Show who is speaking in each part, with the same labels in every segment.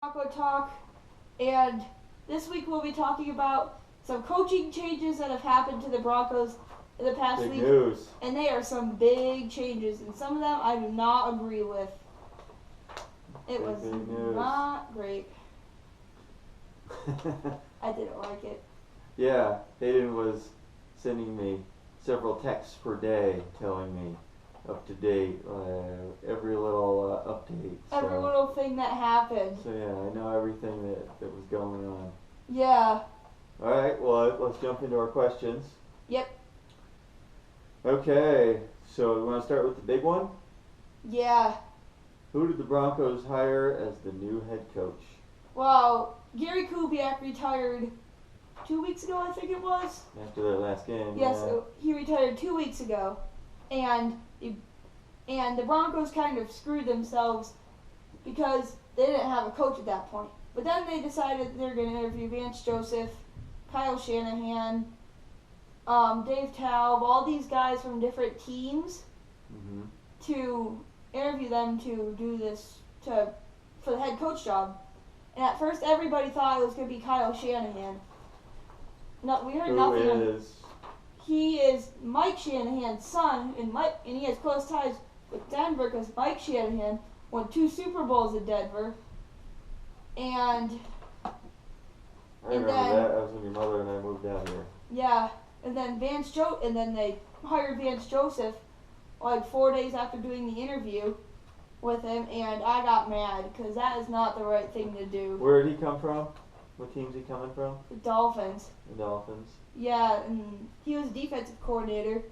Speaker 1: Bronco Talk, and this week we'll be talking about some coaching changes that have happened to the Broncos in the past
Speaker 2: Big
Speaker 1: week.
Speaker 2: news.
Speaker 1: And they are some big changes, and some of them I do not agree with. It was
Speaker 2: Big news.
Speaker 1: not great. I didn't like it.
Speaker 2: Yeah, Hayden was sending me several texts per day telling me up to date, every little update.
Speaker 1: Every little thing that happened.
Speaker 2: So yeah, I know everything that was going on.
Speaker 1: Yeah.
Speaker 2: Alright, well, let's jump into our questions.
Speaker 1: Yep.
Speaker 2: Okay, so we want to start with the big one?
Speaker 1: Yeah.
Speaker 2: Who did the Broncos hire as the new head coach?
Speaker 1: Well, Gary Kubiak retired 2 weeks ago, I think it was.
Speaker 2: After their last game.
Speaker 1: Yes,
Speaker 2: Yeah.
Speaker 1: he retired 2 weeks ago, and the Broncos kind of screwed themselves because they didn't have a coach at that point. But then they decided they were going to interview Vance Joseph, Kyle Shanahan, Dave Taub, all these guys from different teams to interview them to do this for the head coach job. And at first, everybody thought it was going to be Kyle Shanahan. No, we heard
Speaker 2: Who
Speaker 1: nothing.
Speaker 2: is?
Speaker 1: He is Mike Shanahan's son, and he has close ties with Denver because Mike Shanahan won 2 Super Bowls in Denver. And
Speaker 2: I remember that. That was when your mother and I moved down here.
Speaker 1: yeah, and then they hired Vance Joseph like 4 days after doing the interview with him, and I got mad because that is not the right thing to do.
Speaker 2: Where did he come from? What team's he coming from?
Speaker 1: The Dolphins.
Speaker 2: The Dolphins.
Speaker 1: Yeah, and he was defensive coordinator.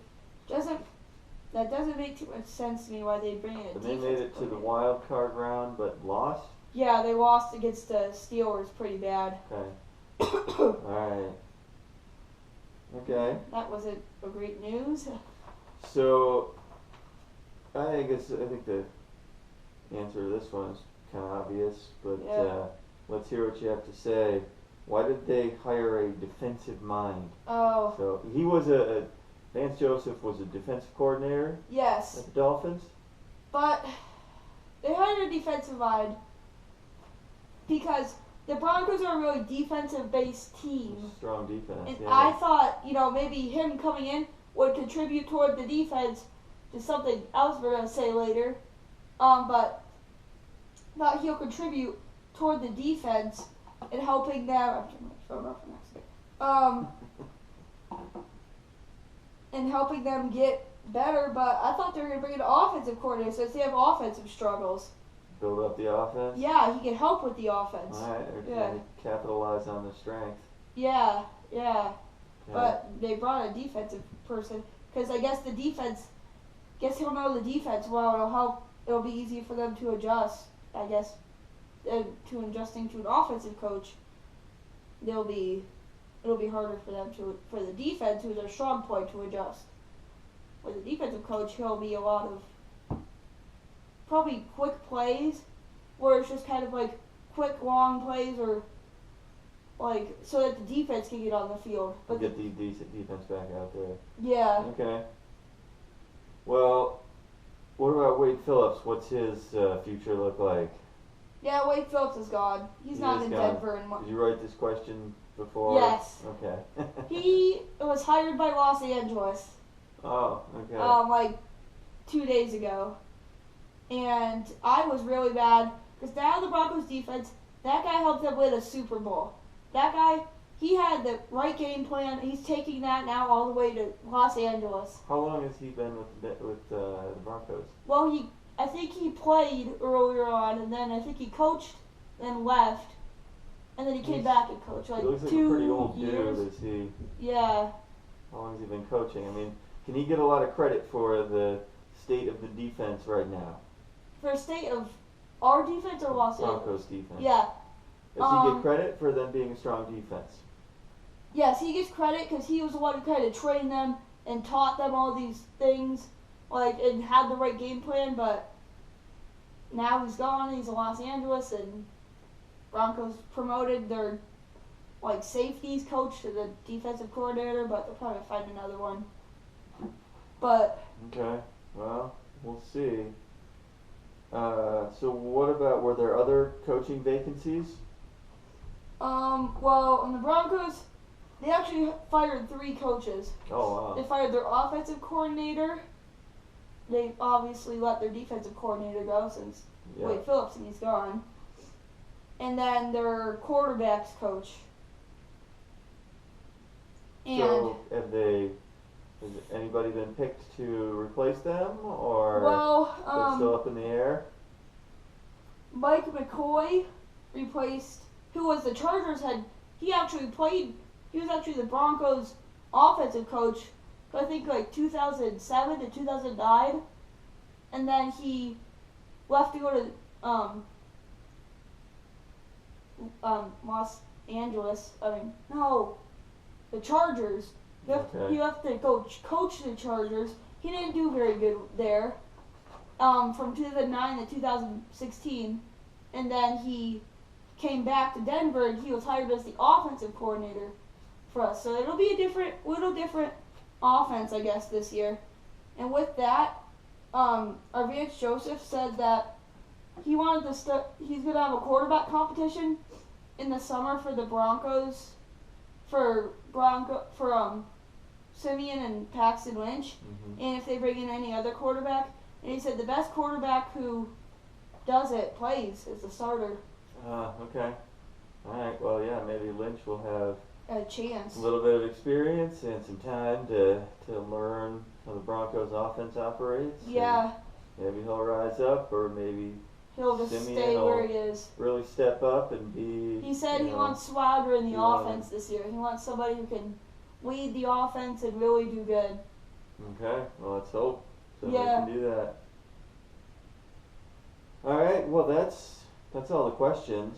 Speaker 1: That doesn't make too much sense to me why they bring in a
Speaker 2: But
Speaker 1: defensive
Speaker 2: they made it to the wild card round, but lost.
Speaker 1: Yeah, they lost against the Steelers pretty bad.
Speaker 2: Okay. All right. Okay.
Speaker 1: That wasn't a great news.
Speaker 2: So, I think the answer to this one is kind of obvious, but
Speaker 1: Yeah.
Speaker 2: let's hear what you have to say. Why did they hire a defensive mind?
Speaker 1: Oh,
Speaker 2: So he was Vance Joseph was a defensive coordinator
Speaker 1: yes.
Speaker 2: at the Dolphins.
Speaker 1: But they hired a defensive mind because the Broncos are a really defensive-based team.
Speaker 2: Strong defense.
Speaker 1: And
Speaker 2: Yeah.
Speaker 1: I thought, maybe him coming in would contribute toward the defense to something else we're going to say later. But thought he'll contribute toward the defense and helping them. I'm turning my phone off for next. And helping them get better. But I thought they were going to bring in an offensive coordinator since they have offensive struggles.
Speaker 2: Build up the offense.
Speaker 1: Yeah, he can help with the offense.
Speaker 2: All right. They're
Speaker 1: Yeah.
Speaker 2: trying to capitalize on the strength.
Speaker 1: Yeah.
Speaker 2: Okay.
Speaker 1: But they brought a defensive person because I guess he'll know the defense well. It'll help. It'll be easier for them to adjust. I guess to adjusting to an offensive coach, it'll be harder for them for the defense, who's their strong point, to adjust. With the defensive coach, he'll be a lot of probably quick plays, where it's just kind of like quick long plays or. Like, so that the defense can get on the field.
Speaker 2: But get the decent defense back out there.
Speaker 1: Yeah.
Speaker 2: Okay. Well, what about Wade Phillips? What's his future look like?
Speaker 1: Yeah, Wade Phillips is gone. He's not in
Speaker 2: gone.
Speaker 1: Denver anymore.
Speaker 2: Did you write this question before?
Speaker 1: Yes.
Speaker 2: Okay.
Speaker 1: He was hired by Los Angeles,
Speaker 2: Oh, okay.
Speaker 1: like 2 days ago. And I was really bad because now the Broncos defense, that guy helped them win a Super Bowl. That guy, he had the right game plan. He's taking that now all the way to Los Angeles.
Speaker 2: How long has he been with the Broncos?
Speaker 1: Well, I think he played earlier on, and then I think he coached, then left, and then he came back and coached like
Speaker 2: He looks like
Speaker 1: 2
Speaker 2: a pretty old
Speaker 1: years.
Speaker 2: dude. Is he?
Speaker 1: Yeah.
Speaker 2: How long has he been coaching? I mean, can he get a lot of credit for the state of the defense right now?
Speaker 1: For a state of our defense or Los Angeles?
Speaker 2: Broncos defense.
Speaker 1: Yeah.
Speaker 2: Does he get credit for them being a strong defense?
Speaker 1: Yes, he gets credit because he was the one who kind of trained them and taught them all these things, and had the right game plan. But now he's gone. He's in Los Angeles, and Broncos promoted their safeties coach to the defensive coordinator. But they'll probably find another one. But
Speaker 2: Okay. Well, we'll see. So what about, were there other coaching vacancies?
Speaker 1: Well, in the Broncos, they actually fired 3 coaches.
Speaker 2: Oh,
Speaker 1: They
Speaker 2: wow.
Speaker 1: fired their offensive coordinator. They obviously let their defensive coordinator go since
Speaker 2: Yeah.
Speaker 1: Wade Phillips and he's gone. And then their quarterbacks coach. And
Speaker 2: So has anybody been picked to replace them, or
Speaker 1: well,
Speaker 2: is it still up in the air?
Speaker 1: Mike McCoy replaced, who was the Chargers head. He was actually the Broncos offensive coach, I think like 2007 to 2009. And then he left to go to Los Angeles. The Chargers.
Speaker 2: Okay.
Speaker 1: He left to go coach the Chargers. He didn't do very good there. From 2009 to 2016, and then he came back to Denver and he was hired as the offensive coordinator for us. So it'll be a little different offense, I guess, this year. And with that, our Vance Joseph said that he wanted to he's gonna have a quarterback competition in the summer for the Broncos, for Simeon and Paxton Lynch, and if they bring in any other quarterback. And he said the best quarterback who does it plays as the starter.
Speaker 2: Okay. Alright, well, yeah, maybe Lynch will have
Speaker 1: A chance.
Speaker 2: a little bit of experience and some time to learn how the Broncos offense operates.
Speaker 1: Yeah,
Speaker 2: Maybe he'll rise up, or maybe
Speaker 1: he'll just
Speaker 2: Simeon
Speaker 1: stay where
Speaker 2: will
Speaker 1: he is.
Speaker 2: really step up and be.
Speaker 1: He said he wants swagger in the offense this year. He wants somebody who can lead the offense and really do good.
Speaker 2: Okay, well, let's hope somebody
Speaker 1: Yeah.
Speaker 2: can do that. Alright, well, that's all the questions.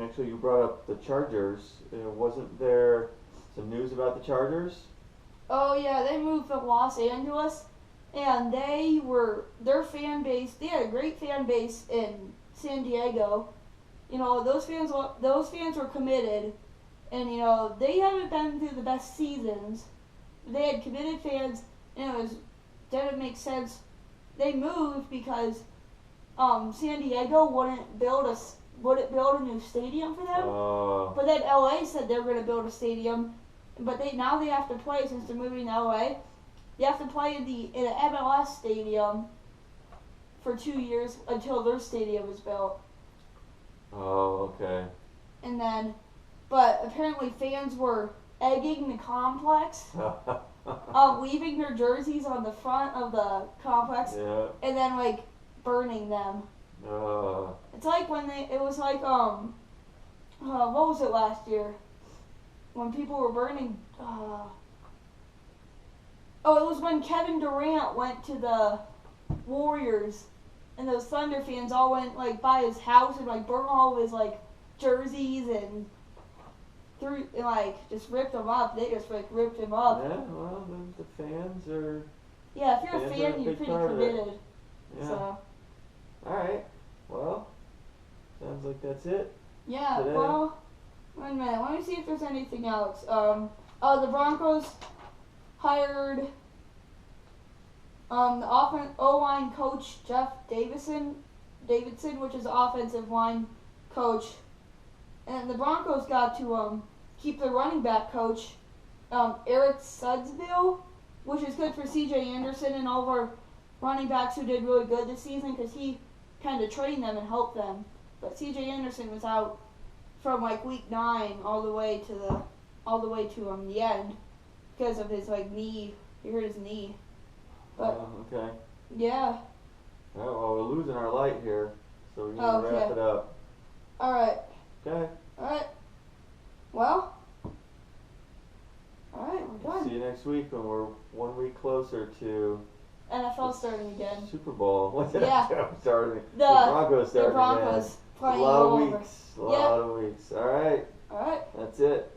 Speaker 2: Actually, you brought up the Chargers. Wasn't there some news about the Chargers?
Speaker 1: Oh yeah, they moved from Los Angeles, and their fan base. They had a great fan base in San Diego. You know, those fans were committed, and you know they haven't been through the best seasons. They had committed fans, and didn't make sense. They moved because San Diego wouldn't build a new stadium for them. But then LA said they were going to build a stadium, but now they have to play, since they're moving to LA. They have to play in an MLS stadium for 2 years until their stadium is built.
Speaker 2: Oh, okay.
Speaker 1: And then, but apparently fans were egging the complex, leaving their jerseys on the front of the complex,
Speaker 2: Yeah.
Speaker 1: and then like burning them. It's like when it was like what was it last year? When people were burning, it was when Kevin Durant went to the Warriors, and those Thunder fans all went like by his house and like burned all of his like jerseys and just ripped them up. They just like ripped him up.
Speaker 2: Yeah, well, the fans are.
Speaker 1: Yeah, if you're a
Speaker 2: Fans are a
Speaker 1: fan, you're
Speaker 2: big
Speaker 1: pretty
Speaker 2: part of it.
Speaker 1: committed.
Speaker 2: Yeah.
Speaker 1: So
Speaker 2: Alright, well, sounds like that's it.
Speaker 1: yeah,
Speaker 2: Today.
Speaker 1: well, wait a minute. Let me see if there's anything else. The Broncos hired the O-line coach Jeff Davidson, which is the offensive line coach, and the Broncos got to keep their running back coach Eric Sudsville, which is good for C.J. Anderson and all of our running backs who did really good this season, because he kind of trained them and helped them. But C.J. Anderson was out from like week 9 all the way to the end because of his like knee. He hurt his knee. But
Speaker 2: Okay.
Speaker 1: yeah.
Speaker 2: Alright, well, we're losing our light here, so we need to wrap
Speaker 1: Okay.
Speaker 2: it up.
Speaker 1: All right.
Speaker 2: Okay.
Speaker 1: All right. Well. All right, we're done.
Speaker 2: See you next week when we're 1 week closer to
Speaker 1: NFL starting again.
Speaker 2: Super Bowl. What's it?
Speaker 1: Yeah.
Speaker 2: Starting.
Speaker 1: The
Speaker 2: Broncos starting
Speaker 1: Broncos
Speaker 2: again.
Speaker 1: playing
Speaker 2: A lot
Speaker 1: all
Speaker 2: of
Speaker 1: over.
Speaker 2: weeks. A lot of weeks. All right.
Speaker 1: All right.
Speaker 2: That's it.